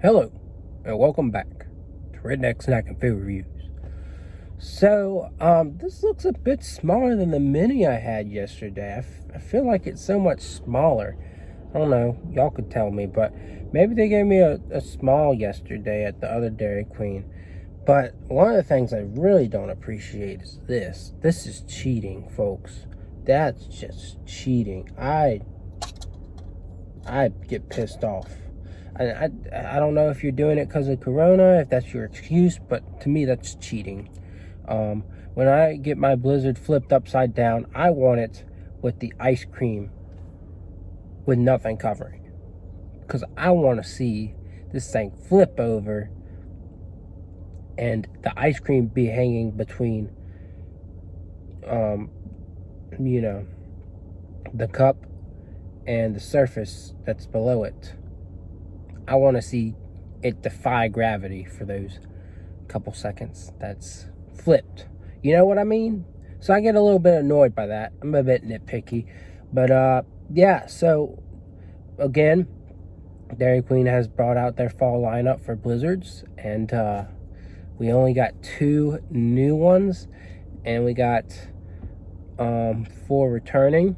Hello, and welcome back to Redneck Snack and Food Reviews. So, this looks a bit smaller than the mini I had yesterday. I feel like it's so much smaller. I don't know, y'all could tell me, but maybe they gave me a small yesterday at the other Dairy Queen. But one of the things I really don't appreciate is this. This is cheating, folks. That's just cheating. I get pissed off. I don't know if you're doing it because of Corona, if that's your excuse, but to me that's cheating. When I get my Blizzard flipped upside down, I want it with the ice cream with nothing covering, because I want to see this thing flip over and the ice cream be hanging between the cup and the surface that's below it. I want to see it defy gravity for those couple seconds that's flipped. You know what I mean? So I get a little bit annoyed by that. I'm a bit nitpicky. But, yeah, so, again, Dairy Queen has brought out their fall lineup for Blizzards. And we only got 2 new ones. And we got 4 returning.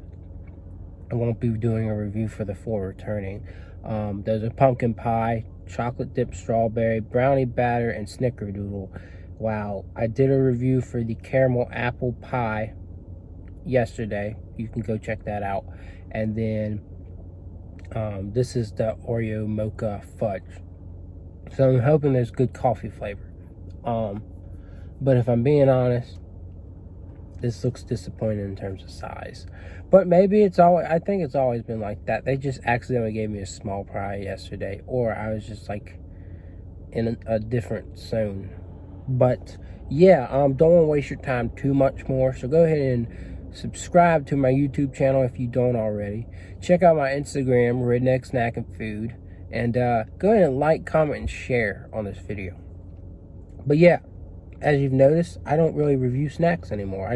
I won't be doing a review for the 4 returning. There's a pumpkin pie, chocolate dip strawberry, brownie batter, and snickerdoodle. Wow, I did a review for the caramel apple pie yesterday. You can go check that out. And then this is the Oreo Mocha Fudge. So I'm hoping there's good coffee flavor. But if I'm being honest, this looks disappointing in terms of size. But maybe I think it's always been like that. They just accidentally gave me a small pie yesterday, or I was just like in a different zone. But yeah, don't want to waste your time too much more. So go ahead and subscribe to my YouTube channel if you don't already. Check out my Instagram, Redneck Snack and Food. And go ahead and like, comment, and share on this video. But yeah, as you've noticed, I don't really review snacks anymore.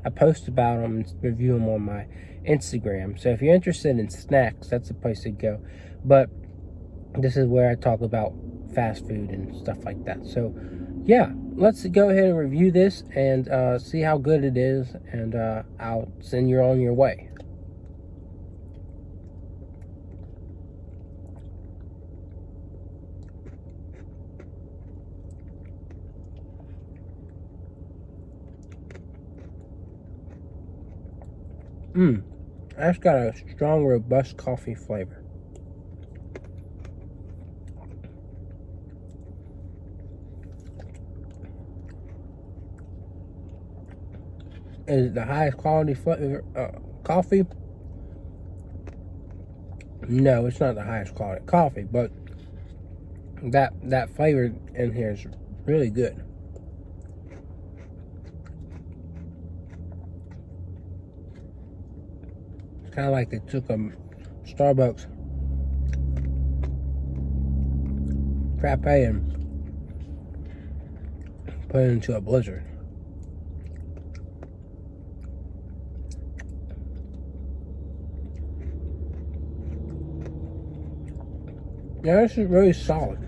I post about them and review them on my Instagram. So if you're interested in snacks, that's the place to go. But this is where I talk about fast food and stuff like that. So yeah, let's go ahead and review this and see how good it is. And I'll send you on your way. That's got a strong, robust coffee flavor. Is it the highest quality flavor coffee? No, it's not the highest quality coffee, but that flavor in here is really good. Kind of like they took a Starbucks frappe and put it into a Blizzard. Yeah, this is really solid.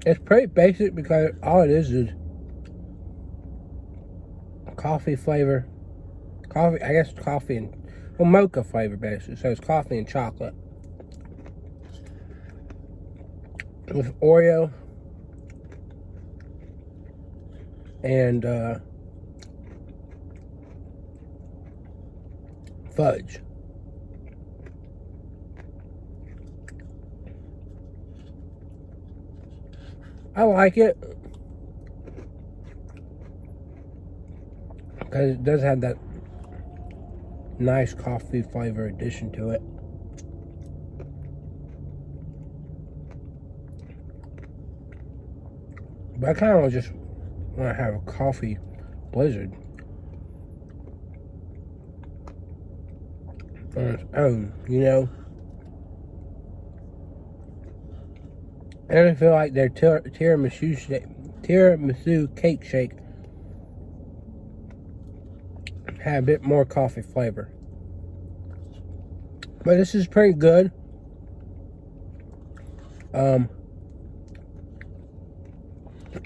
It's pretty basic because all it is coffee flavor, I guess coffee and, mocha flavor basically, so it's coffee and chocolate with Oreo and fudge. I like it because it does have that nice coffee flavor addition to it. But I kind of just want to have a coffee Blizzard on its own, you know? I don't feel like their tiramisu cake shake had a bit more coffee flavor. But this is pretty good.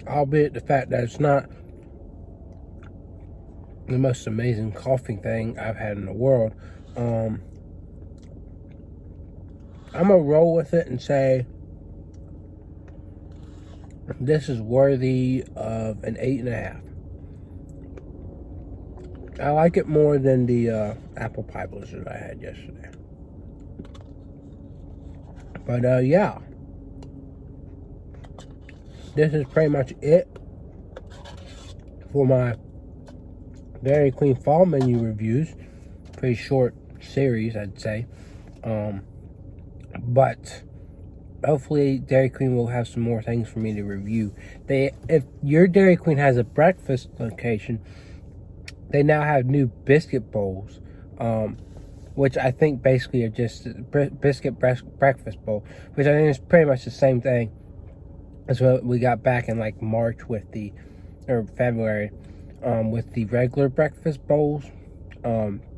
Albeit the fact that it's not the most amazing coffee thing I've had in the world. I'm gonna roll with it and say this is worthy of an 8.5. I like it more than the apple pie blizzard I had yesterday. But yeah, this is pretty much it for my Dairy Queen fall menu reviews. Pretty short series, I'd say. But hopefully Dairy Queen will have some more things for me to review. If your Dairy Queen has a breakfast location, they now have new biscuit bowls, which I think basically are just biscuit breakfast bowl, which I think is pretty much the same thing as what we got back in like March or February, with the regular breakfast bowls,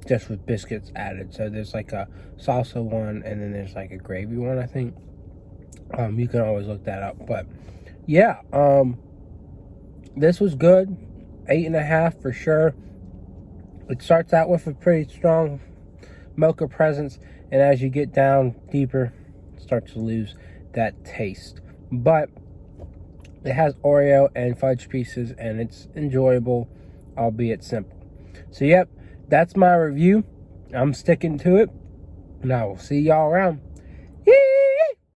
just with biscuits added. So there's like a salsa one, and then there's like a gravy one, I think. You can always look that up. But yeah, this was good. 8.5 for sure. It starts out with a pretty strong mocha presence, and as you get down deeper, it starts to lose that taste. But it has Oreo and fudge pieces, and it's enjoyable, albeit simple. So yep, that's my review. I'm sticking to it, and I will see y'all around.